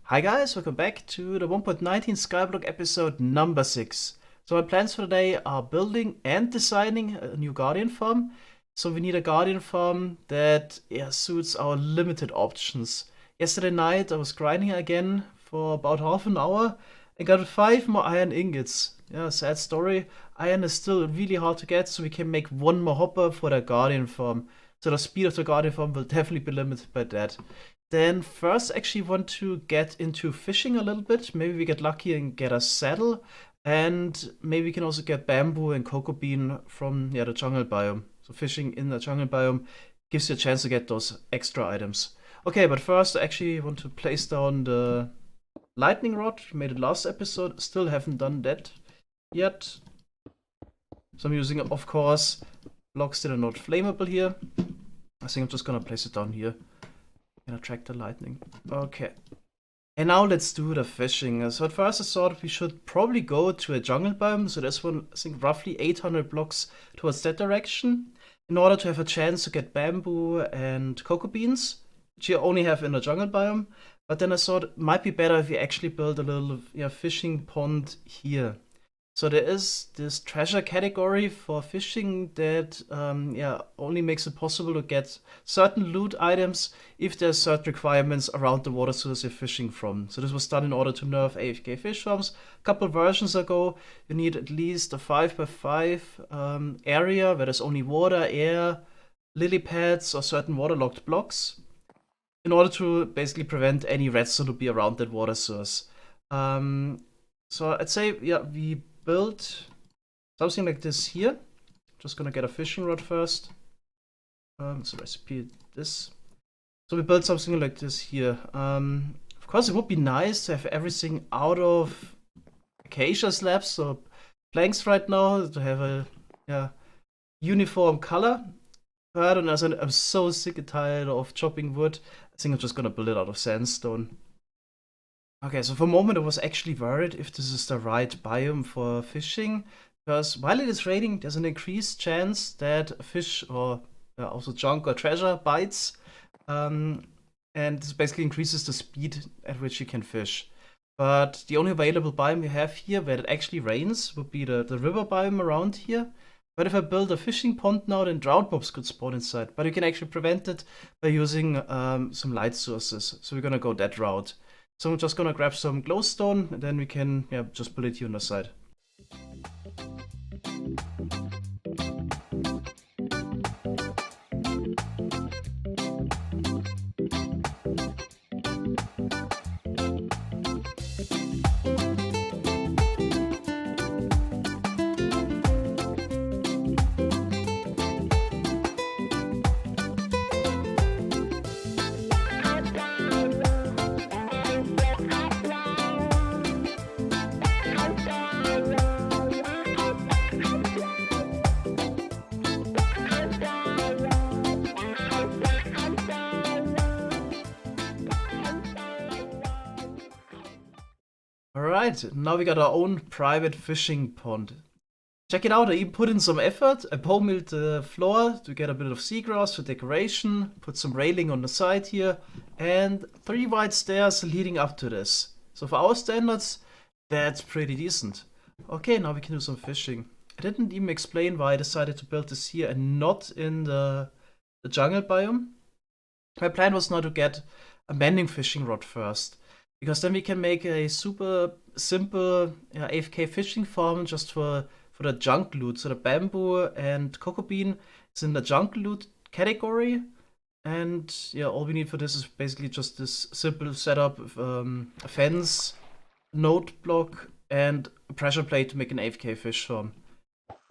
Hi guys, welcome back to the 1.19 Skyblock episode number 6. So my plans for today are building and designing a new Guardian farm. So we need a Guardian farm that suits our limited options. Yesterday night I was grinding again for about half an hour and got 5 more iron ingots. Yeah, sad story. Iron is still really hard to get, so we can make one more hopper for the Guardian farm. So the speed of the Guardian farm will definitely be limited by that. Then first actually want to get into fishing a little bit. Maybe we get lucky and get a saddle. And maybe we can also get bamboo and cocoa bean from the jungle biome. So fishing in the jungle biome gives you a chance to get those extra items. Okay, but first I actually want to place down the lightning rod. We made it last episode. Still haven't done that yet. So I'm using, of course, blocks that are not flammable here. I think I'm just gonna place it down here. And attract the lightning. Okay. And now let's do the fishing. So at first I thought we should probably go to a jungle biome. So this one, I think roughly 800 blocks towards that direction. In order to have a chance to get bamboo and cocoa beans, which you only have in the jungle biome. But then I thought it might be better if we actually build a little fishing pond here. So there is this treasure category for fishing that only makes it possible to get certain loot items if there's certain requirements around the water source you're fishing from. So this was done in order to nerf AFK fish farms. A couple versions ago, you need at least a 5x5 area where there's only water, air, lily pads, or certain waterlogged blocks in order to basically prevent any redstone to be around that water source. So I'd say, we build something like this here. Just gonna get a fishing rod first. So recipe this. So we build something like this here. Of course, it would be nice to have everything out of acacia slabs, so planks right now, to have a uniform color. But I'm so sick and tired of chopping wood. I think I'm just gonna build it out of sandstone. Okay, so for a moment I was actually worried if this is the right biome for fishing, because while it is raining, there's an increased chance that a fish or also junk or treasure bites, and this basically increases the speed at which you can fish. But the only available biome we have here where it actually rains would be the river biome around here. But if I build a fishing pond now, then drought mobs could spawn inside. But you can actually prevent it by using some light sources. So we're gonna go that route. So I'm just gonna grab some glowstone, and then we can just put it here on the side. Alright, now we got our own private fishing pond. Check it out, I even put in some effort. I pole milled the floor to get a bit of seagrass for decoration, put some railing on the side here, and 3 wide stairs leading up to this. So for our standards, that's pretty decent. Okay, now we can do some fishing. I didn't even explain why I decided to build this here and not in the jungle biome. My plan was now to get a mending fishing rod first, because then we can make a super simple AFK fishing farm just for the junk loot. So the bamboo and cocoa bean is in the junk loot category. And all we need for this is basically just this simple setup of a fence, note block, and a pressure plate to make an AFK fish farm.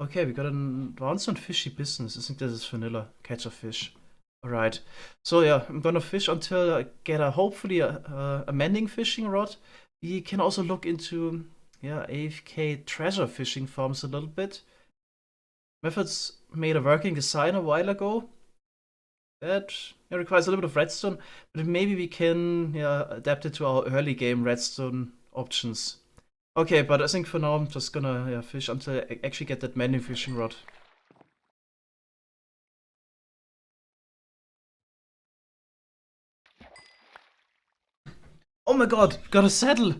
Okay, we got an advanced on fishy business. I think this is vanilla. Catch a fish. Alright, so I'm gonna fish until I get hopefully a mending fishing rod. We can also look into AFK treasure fishing farms a little bit. Methods made a working design a while ago. That requires a little bit of redstone, but maybe we can adapt it to our early game redstone options. Okay, but I think for now I'm just gonna fish until I actually get that mending fishing rod. Oh my god, got a saddle.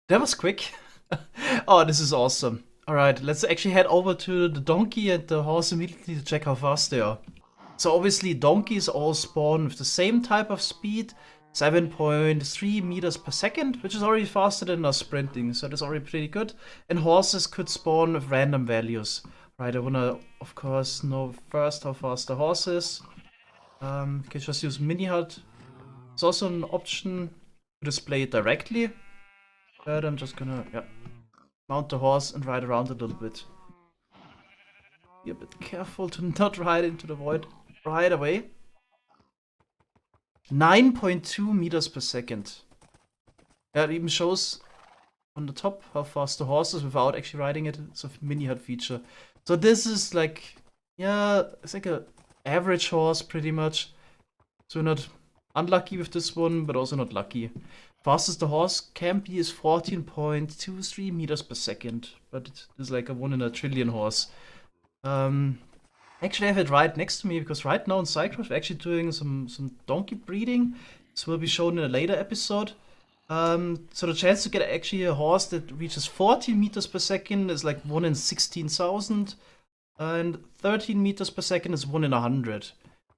That was quick. Oh, this is awesome. Alright, let's actually head over to the donkey and the horse immediately to check how fast they are. So obviously donkeys all spawn with the same type of speed, 7.3 meters per second, which is already faster than us sprinting, so that's already pretty good. And horses could spawn with random values. Right, I wanna, of course, know first how fast the horse is. You can just use mini HUD. It's also an option to display it directly. But I'm just gonna, mount the horse and ride around a little bit. Be a bit careful to not ride into the void right away. 9.2 meters per second. Yeah, it even shows on the top how fast the horse is without actually riding it. It's a mini HUD feature. So this is like, yeah, it's like a average horse pretty much. So we're not unlucky with this one, but also not lucky. Fastest the horse can be is 14.23 meters per second, but it is like a 1 in a trillion horse. Actually, I have it right next to me because right now in Cycross we're actually doing some donkey breeding. This will be shown in a later episode. So the chance to get actually a horse that reaches 14 meters per second is like 1 in 16,000, and 13 meters per second is 1 in 100.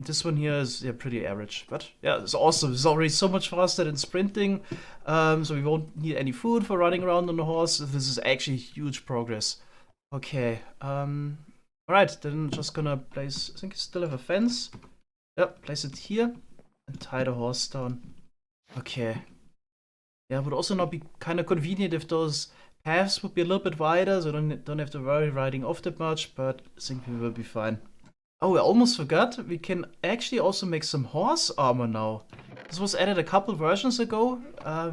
This one here is pretty average, but yeah, it's awesome. It's already so much faster than sprinting, so we won't need any food for running around on the horse. This is actually huge progress. Okay, alright, then I'm just gonna place, I think I still have a fence. Yep, place it here and tie the horse down. Okay. Yeah, would also not be kind of convenient if those paths would be a little bit wider, so don't have to worry riding off that much, but I think we will be fine. Oh, I almost forgot. We can actually also make some horse armor now. This was added a couple versions ago.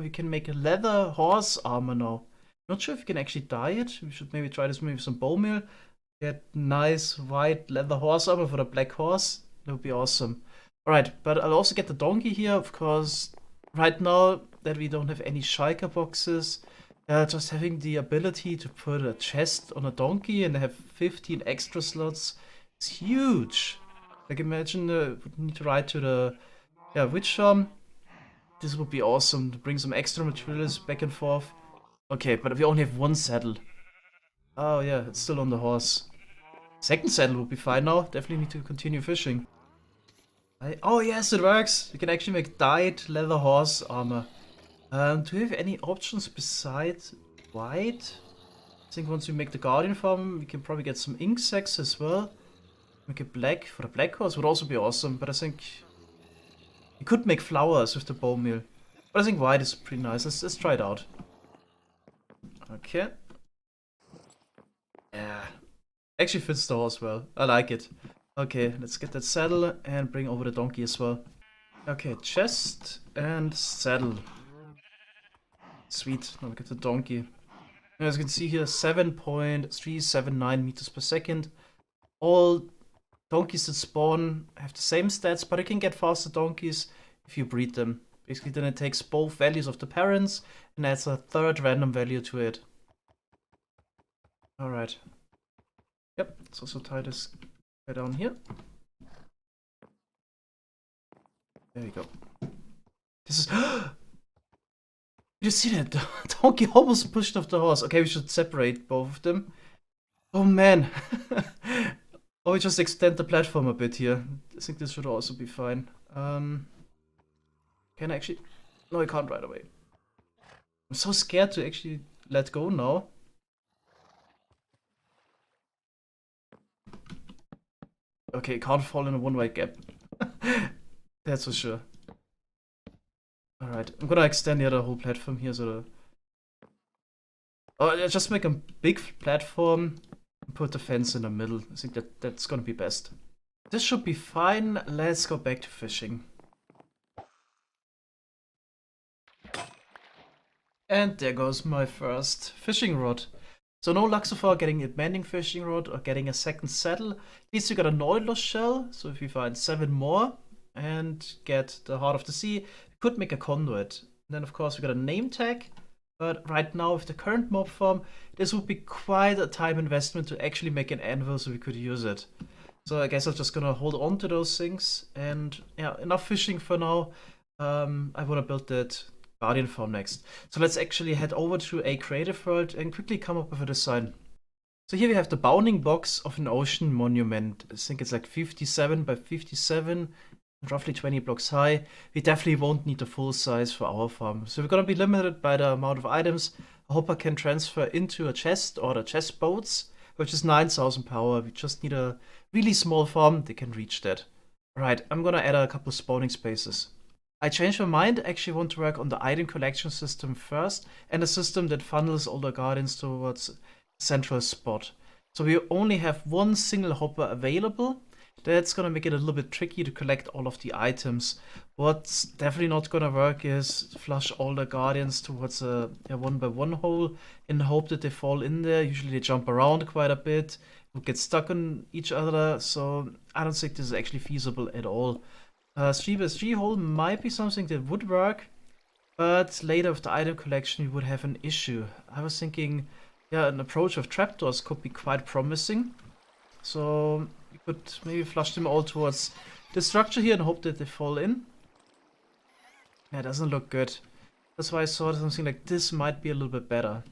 We can make a leather horse armor now. Not sure if we can actually dye it. We should maybe try this maybe with some bone meal. Get nice white leather horse armor for the black horse. That would be awesome. Alright, but I'll also get the donkey here, of course. Right now that we don't have any shulker boxes, just having the ability to put a chest on a donkey and have 15 extra slots. It's huge. Like imagine would need to ride to the witch farm. This would be awesome to bring some extra materials back and forth. Okay, but we only have one saddle. Oh yeah, it's still on the horse. Second saddle would be fine now. Definitely need to continue fishing. Oh yes, it works. You can actually make dyed leather horse armor. Do we have any options besides white? I think once we make the guardian farm, we can probably get some ink sacs as well. Make it black for the black horse would also be awesome, but I think you could make flowers with the bone meal. But I think white is pretty nice. Let's try it out. Okay. Yeah. Actually fits the horse well. I like it. Okay, let's get that saddle and bring over the donkey as well. Okay, chest and saddle. Sweet. Now we get the donkey. As you can see here, 7.379 meters per second. All donkeys that spawn have the same stats, but you can get faster donkeys if you breed them. Basically, then it takes both values of the parents and adds a third random value to it. Alright. Yep, let's also tie this guy down here. There we go. This is... Did you see that? The donkey almost pushed off the horse. Okay, we should separate both of them. Oh man. Or we just extend the platform a bit here. I think this should also be fine. Can I actually... No, I can't right away. I'm so scared to actually let go now. Okay, can't fall in a one-way gap. That's for sure. Alright, I'm gonna extend the other whole platform here so the... Oh, just make a big platform and put the fence in the middle. I think that's gonna be best. This should be fine. Let's go back to fishing. And there goes my first fishing rod. So no luck so far getting a mending fishing rod or getting a second saddle. At least we got a Nautilus shell, so if we find 7 more and get the Heart of the Sea, we could make a conduit. And then of course we got a name tag, but right now with the current mob farm, this would be quite a time investment to actually make an anvil so we could use it. So I guess I'm just gonna hold on to those things, and yeah, enough fishing for now. I wanna build that Guardian farm next. So let's actually head over to a creative world and quickly come up with a design. So here we have the bounding box of an ocean monument. I think it's like 57 by 57, roughly 20 blocks high. We definitely won't need the full size for our farm. So we're gonna be limited by the amount of items a hopper can transfer into a chest or the chest boats, which is 9,000 power. We just need a really small farm that can reach that. Alright, I'm gonna add a couple spawning spaces. I changed my mind. I actually want to work on the item collection system first and a system that funnels all the guardians towards a central spot. So we only have one single hopper available. That's gonna make it a little bit tricky to collect all of the items. What's definitely not gonna work is flush all the guardians towards a one by one hole in the hope that they fall in there. Usually they jump around quite a bit, would get stuck on each other, so I don't think this is actually feasible at all. 3 by 3 hole might be something that would work, but later with the item collection we would have an issue. I was thinking, yeah, an approach of trapdoors could be quite promising. So you could maybe flush them all towards the structure here and hope that they fall in. Yeah, it doesn't look good. That's why I thought something like this might be a little bit better.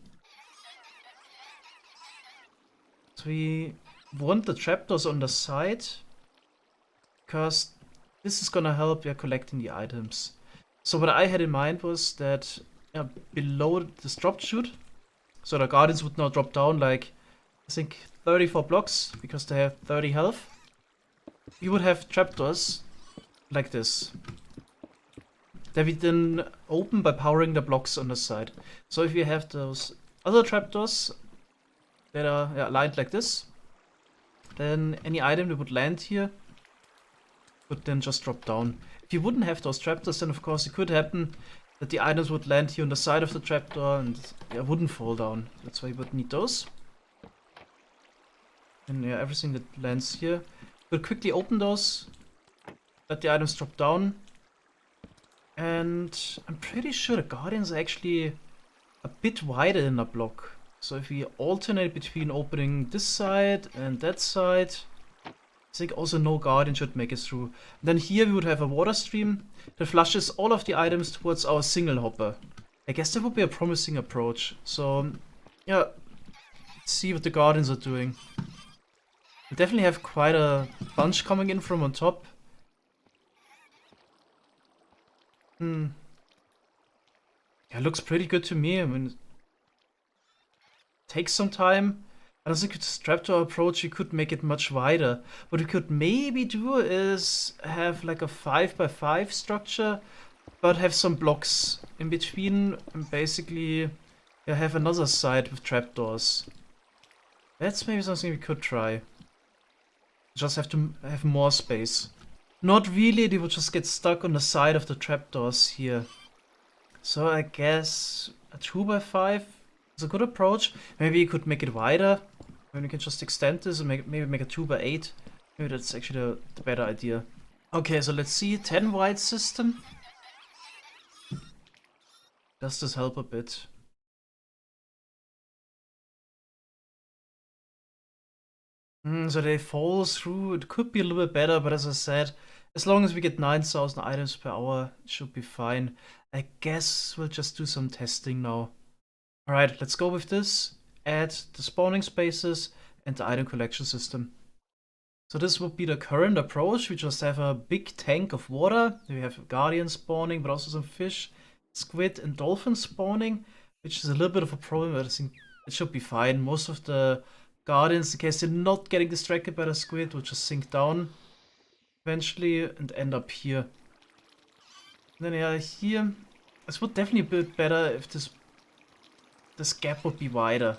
So we want the trapdoors on the side, because this is gonna help collecting the items. So what I had in mind was that below this drop chute, so the guardians would now drop down like, I think 34 blocks, because they have 30 health. We would have trapdoors like this that we then open by powering the blocks on the side. So if you have those other trapdoors that are aligned like this, then any item that would land here would then just drop down. If you wouldn't have those trapdoors, then of course it could happen that the items would land here on the side of the trapdoor and wouldn't fall down. That's why you would need those. And everything that lands here. We'll quickly open those, let the items drop down. And I'm pretty sure the guardians are actually a bit wider than a block. So if we alternate between opening this side and that side, I think also no guardian should make it through. And then here we would have a water stream that flushes all of the items towards our single hopper. I guess that would be a promising approach. So yeah, let's see what the guardians are doing. We definitely have quite a bunch coming in from on top. Yeah, looks pretty good to me. I mean, it takes some time. I don't think with this trapdoor approach we could make it much wider. What we could maybe do is have like a 5 by 5 structure, but have some blocks in between and basically have another side with trapdoors. That's maybe something we could try. Just have to have more space. Not really, they would just get stuck on the side of the trapdoors here. So I guess a 2 by 5 is a good approach. Maybe you could make it wider. Maybe you can just extend this and maybe make a 2 by 8. Maybe that's actually the better idea. Okay, so let's see. 10 wide system. Does this help a bit? So they fall through. It could be a little bit better, but as I said, as long as we get 9,000 items per hour, it should be fine. I guess we'll just do some testing now. Alright, let's go with this. Add the spawning spaces and the item collection system. So this would be the current approach. We just have a big tank of water. We have guardian spawning, but also some fish, squid and dolphin spawning, which is a little bit of a problem, but I think it should be fine. Most of the guardians, in case they're not getting distracted by the squid, will just sink down eventually and end up here. And then here, this would definitely be a bit better if this gap would be wider.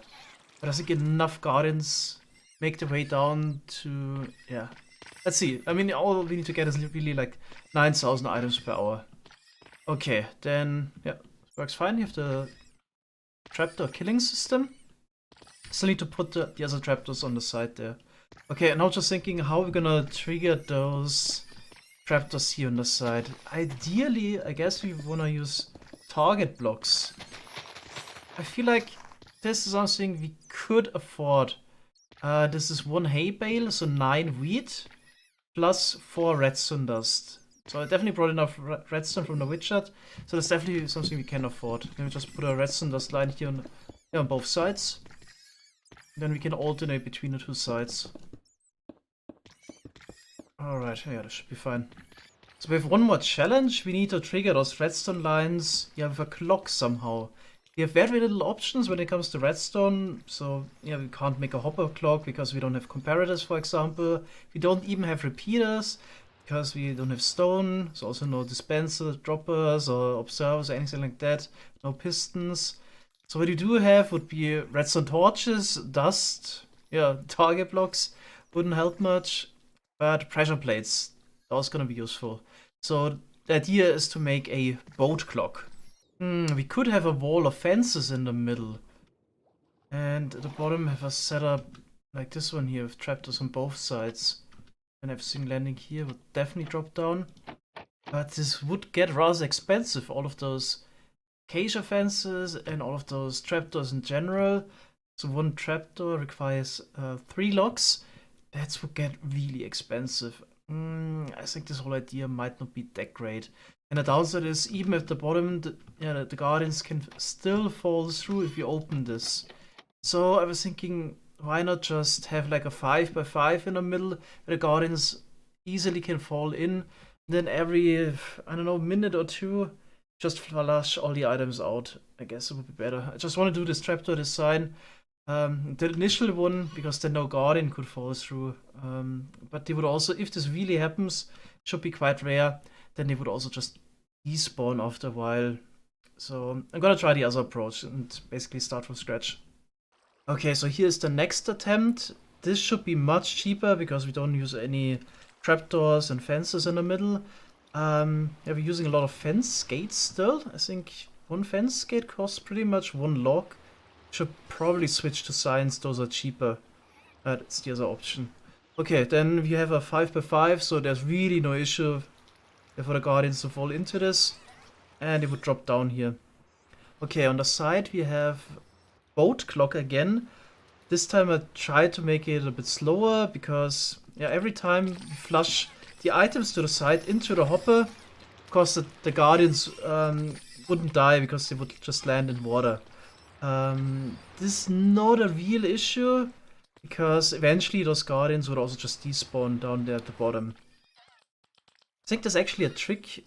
But I think enough guardians make their way down to, let's see. I mean, all we need to get is really like 9,000 items per hour. Okay, then, works fine. You have the trapdoor killing system. Still need to put the other trapdoors on the side there. Okay, now just thinking how we're gonna trigger those trapdoors here on the side. Ideally, I guess we wanna use target blocks. I feel like this is something we could afford. This is 1 hay bale, so 9 wheat, plus 4 redstone dust. So I definitely brought enough redstone from the witchat. So that's definitely something we can afford. Then we just put a redstone dust line here on both sides. Then we can alternate between the two sides. Alright, yeah, that should be fine. So we have one more challenge. We need to trigger those redstone lines, yeah, with a clock somehow. We have very little options when it comes to redstone. So, yeah, we can't make a hopper clock because we don't have comparators, for example. We don't even have repeaters because we don't have stone. So also no dispensers, droppers, or observers, or anything like that. No pistons. So what you do have would be redstone torches, dust, yeah, target blocks. Wouldn't help much. But pressure plates, that's gonna be useful. So the idea is to make a boat clock. We could have a wall of fences in the middle. And at the bottom have a setup like this one here with trapdoors on both sides. And everything landing here would definitely drop down. But this would get rather expensive, all of those acacia fences and all of those trapdoors in general. So one trapdoor requires 3 locks. That would get really expensive. I think this whole idea might not be that great. And the downside is, even at the bottom, the guardians can still fall through if you open this. So I was thinking, why not just have like a 5x5 in the middle, where the guardians easily can fall in. Then every, I don't know, minute or two, just flush all the items out. I guess it would be better. I just want to do this trapdoor design. The initial one, because then no guardian could fall through. But they would also, if this really happens, should be quite rare, then they would also just despawn after a while. So I'm gonna try the other approach and basically start from scratch. Okay, so here's the next attempt. This should be much cheaper because we don't use any trapdoors and fences in the middle. Yeah, we're using a lot of fence gates still. I think one fence gate costs pretty much 1 log. Should probably switch to signs, those are cheaper. That's the other option. Okay, then we have a 5x5, so there's really no issue for the guardians to fall into this. And it would drop down here. Okay, on the side we have boat clock again. This time I tried to make it a bit slower because, yeah, every time we flush the items to the side into the hopper, of course the guardians wouldn't die because they would just land in water. This is not a real issue, because eventually those guardians would also just despawn down there at the bottom. I think there's actually a trick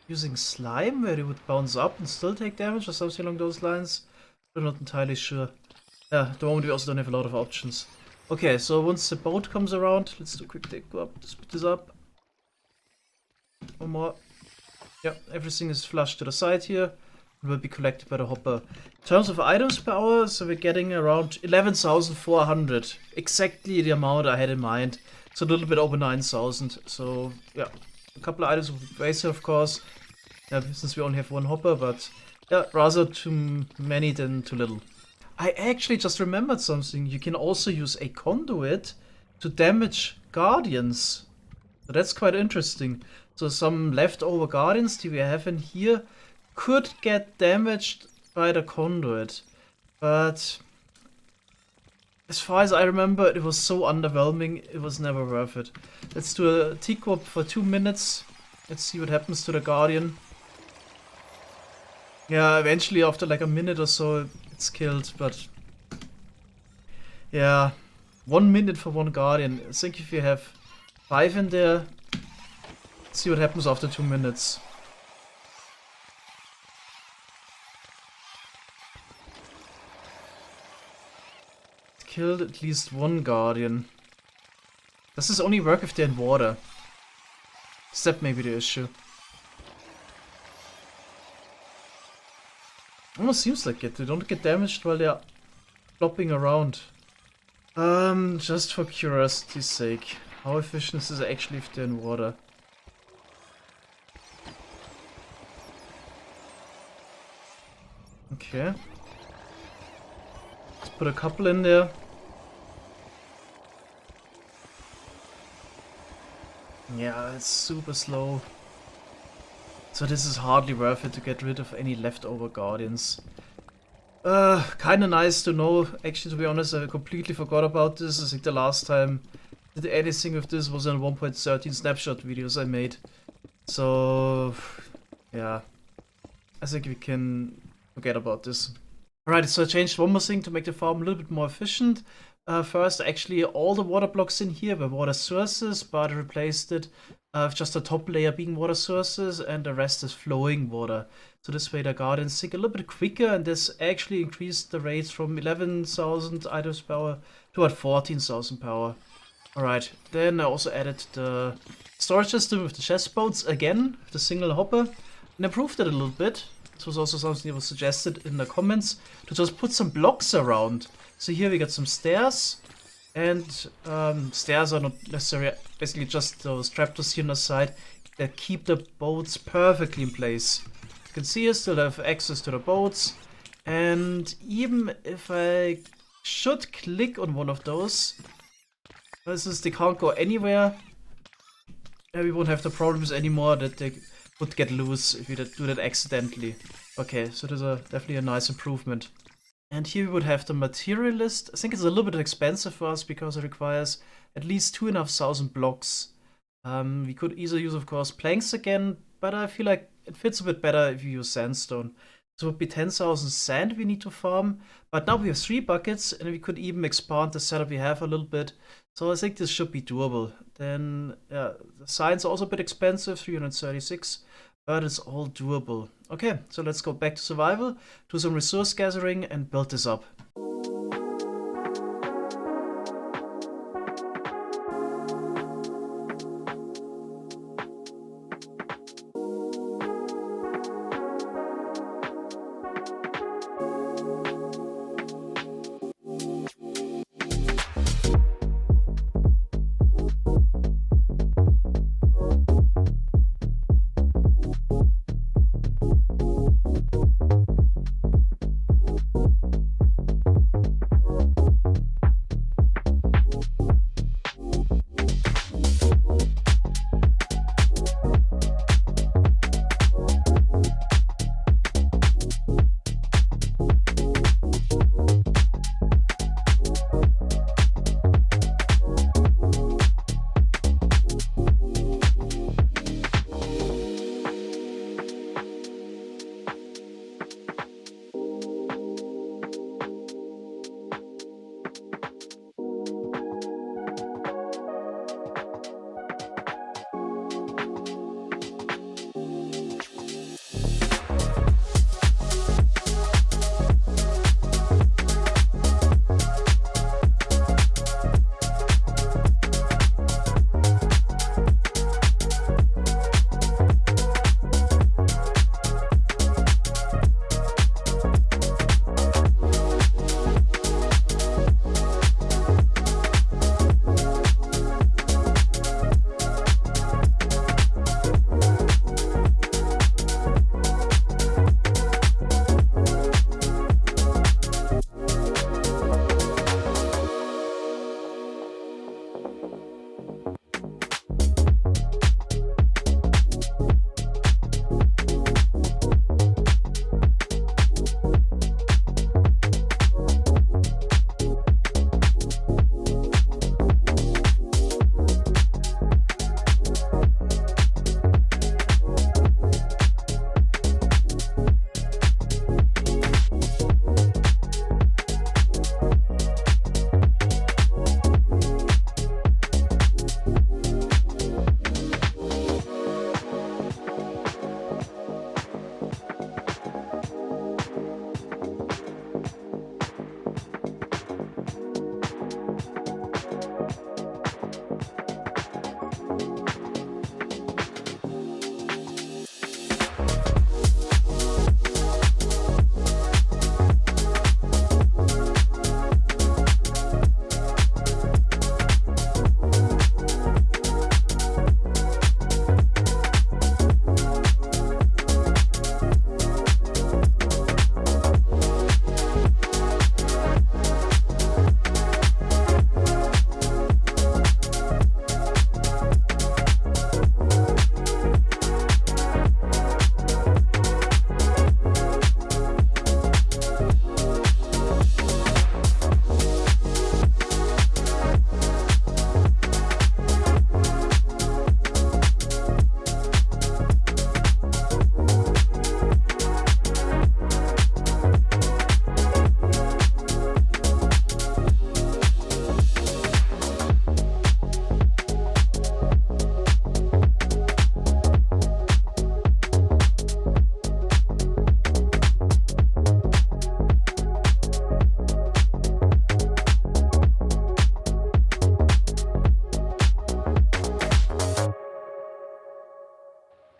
using slime where they would bounce up and still take damage or something along those lines. I'm not entirely sure. Yeah, at the moment we also don't have a lot of options. Okay, so once the boat comes around, let's do a quick take up, split this up. One more. Yep, everything is flushed to the side here. Will be collected by the hopper. In terms of items per hour, so we're getting around 11,400. Exactly the amount I had in mind. So a little bit over 9,000. So yeah, a couple of items would be wasted, of course. Yeah, since we only have one hopper, but yeah, rather too many than too little. I actually just remembered something. You can also use a conduit to damage guardians. So that's quite interesting. So some leftover guardians that we have in here could get damaged by the conduit, but as far as I remember, it was so underwhelming, it was never worth it. Let's do a T-Quop for 2 minutes. Let's see what happens to the guardian. Yeah, eventually after like a minute or so, it's killed, but yeah, 1 minute for one guardian. I think if you have 5 in there, let's see what happens after 2 minutes. Killed at least one guardian. Does this only work if they're in water? Is that maybe the issue? Almost seems like it. They don't get damaged while they're flopping around. Just for curiosity's sake, how efficient is this actually if they're in water? Okay. Let's put a couple in there. Yeah, it's super slow. So this is hardly worth it to get rid of any leftover guardians. Kinda nice to know. Actually, to be honest, I completely forgot about this. I think the last time I did anything with this was in 1.13 snapshot videos I made. So, yeah, I think we can forget about this. Alright, so I changed one more thing to make the farm a little bit more efficient. First, actually, all the water blocks in here were water sources, but I replaced it with just the top layer being water sources, and the rest is flowing water. So this way the gardens sink a little bit quicker, and this actually increased the rates from 11,000 items power to about 14,000 power. Alright, then I also added the storage system with the chest boats again, with the single hopper, and improved it a little bit. This was also something that was suggested in the comments, to just put some blocks around. So here we got some stairs, and stairs are not necessarily, basically just those trapdoors here on the side that keep the boats perfectly in place. You can see I still have access to the boats, and even if I should click on one of those, since they can't go anywhere, we won't have the problems anymore that they would get loose if you do that accidentally. Okay, so there's definitely a nice improvement. And here we would have the material list. I think it's a little bit expensive for us because it requires at least 2,500 blocks. We could easily use, of course, planks again, but I feel like it fits a bit better if you use sandstone. So it would be 10,000 sand we need to farm, but now we have 3 buckets, and we could even expand the setup we have a little bit. So I think this should be doable. Then the science also a bit expensive, 336, but it's all doable. Okay, so let's go back to survival, do some resource gathering, and build this up.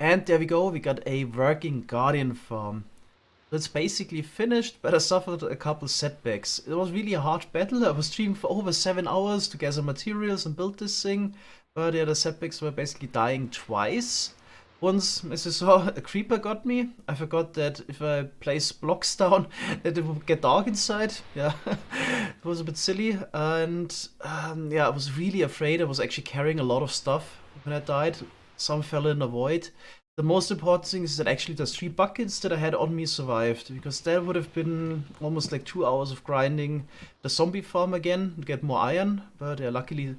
And there we go, we got a working Guardian farm. It's basically finished, but I suffered a couple setbacks. It was really a hard battle. I was streaming for over 7 hours to gather materials and build this thing. But yeah, the setbacks were basically dying twice. Once, as you saw, a creeper got me. I forgot that if I place blocks down, that it would get dark inside. Yeah, it was a bit silly. And yeah, I was really afraid. I was actually carrying a lot of stuff when I died. Some fell in the void. The most important thing is that actually the 3 buckets that I had on me survived, because that would have been almost like 2 hours of grinding the zombie farm again to get more iron. But yeah, luckily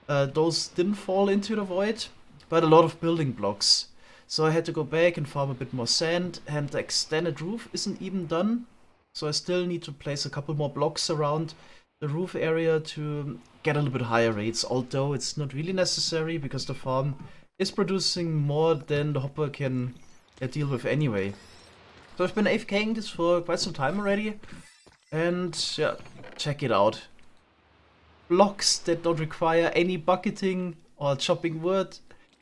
those didn't fall into the void, but a lot of building blocks. So I had to go back and farm a bit more sand, and the extended roof isn't even done. So I still need to place a couple more blocks around the roof area to get a little bit higher rates, although it's not really necessary because the farm is producing more than the hopper can deal with anyway. So I've been AFKing this for quite some time already, and yeah, check it out. Blocks that don't require any bucketing or chopping wood.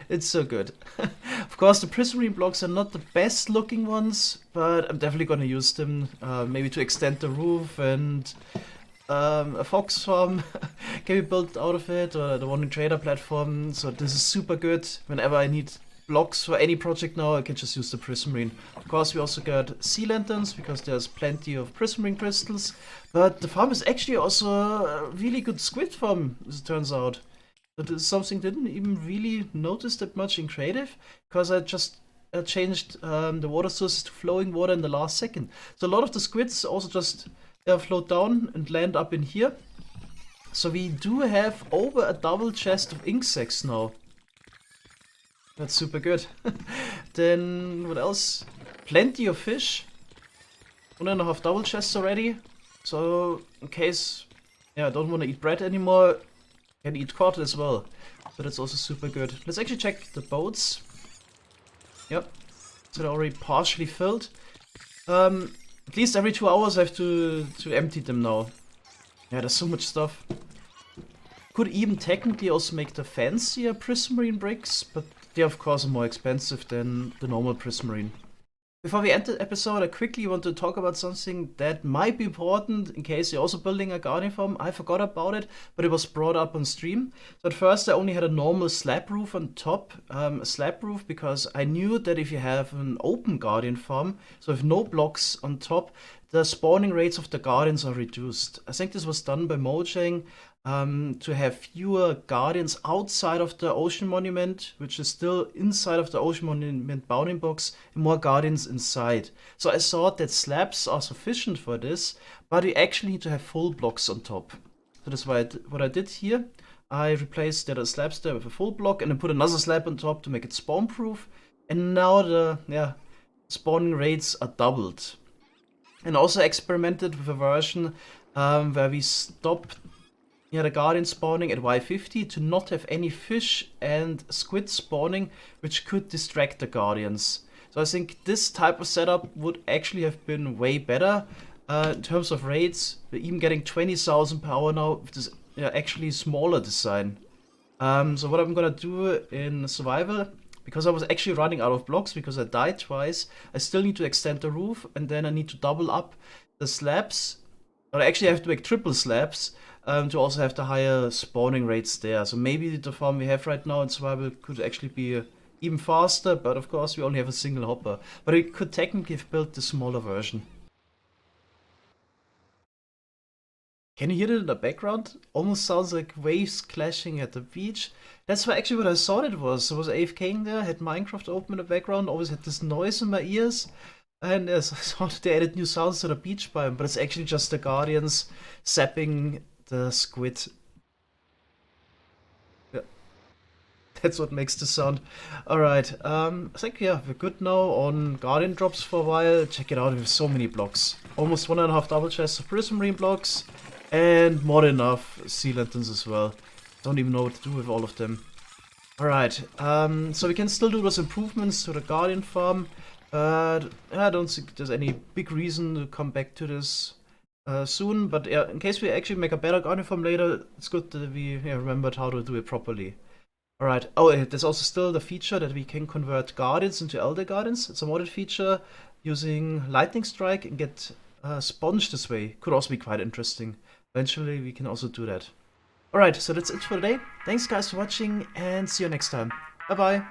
It's so good. Of course, the prismarine blocks are not the best looking ones, but I'm definitely gonna use them, maybe to extend the roof, and a fox farm can be built out of it, or the Wandering Trader platform. So this is super good. Whenever I need blocks for any project now, I can just use the prismarine. Of course, we also got sea lanterns because there's plenty of prismarine crystals. But the farm is actually also a really good squid farm, as it turns out. That is something I didn't even really notice that much in creative, because I just changed the water sources to flowing water in the last second. So a lot of the squids also just float down and land up in here. So we do have over a double chest of ink sacs now. That's super good. Then what else? Plenty of fish. 1.5 double chests already. So in case I don't want to eat bread anymore, I can eat cod as well. So that's also super good. Let's actually check the boats. Yep. So they're already partially filled. At least every 2 hours I have to empty them now. Yeah, there's so much stuff. Could even technically also make the fancier prismarine bricks, but they of course are more expensive than the normal prismarine. Before we end the episode, I quickly want to talk about something that might be important in case you're also building a Guardian farm. I forgot about it, but it was brought up on stream. So at first I only had a normal slab roof on top, a slab roof, because I knew that if you have an open Guardian farm, so with no blocks on top, the spawning rates of the Guardians are reduced. I think this was done by Mojang to have fewer Guardians outside of the Ocean Monument, which is still inside of the Ocean Monument bounding box, and more Guardians inside. So I thought that slabs are sufficient for this, but you actually need to have full blocks on top. So that's why what I did here. I replaced the slabs there with a full block, and then put another slab on top to make it spawn proof. And now the spawning rates are doubled. And also experimented with a version where we stopped the Guardian spawning at Y50 to not have any fish and squid spawning, which could distract the Guardians. So I think this type of setup would actually have been way better in terms of rates. We're even getting 20,000 per hour now with this actually smaller design. So what I'm gonna do in survival, because I was actually running out of blocks because I died twice, I still need to extend the roof, and then I need to double up the slabs. Or actually I have to make triple slabs to also have the higher spawning rates there. So maybe the farm we have right now in survival could actually be even faster, but of course we only have a single hopper. But we could technically have built the smaller version. Can you hear it in the background? Almost sounds like waves clashing at the beach. That's actually what I thought it was. I was AFKing there, had Minecraft open in the background, always had this noise in my ears. And yes, I thought they added new sounds to the beach biome, but it's actually just the Guardians zapping the squid. Yeah, that's what makes the sound. Alright, I think we're good now on Guardian drops for a while. Check it out, we have so many blocks. Almost 1.5 double chests of prismarine blocks, and more than enough sea lanterns as well. Don't even know what to do with all of them. Alright, so we can still do those improvements to the Guardian farm. I don't think there's any big reason to come back to this soon, but in case we actually make a better Guardian farm later, it's good that we remembered how to do it properly. Alright. Oh, there's also still the feature that we can convert guardians into elder guardians. It's a modded feature using lightning strike and get sponge this way. Could also be quite interesting. Eventually we can also do that. Alright, so that's it for today. Thanks guys for watching and see you next time. Bye bye.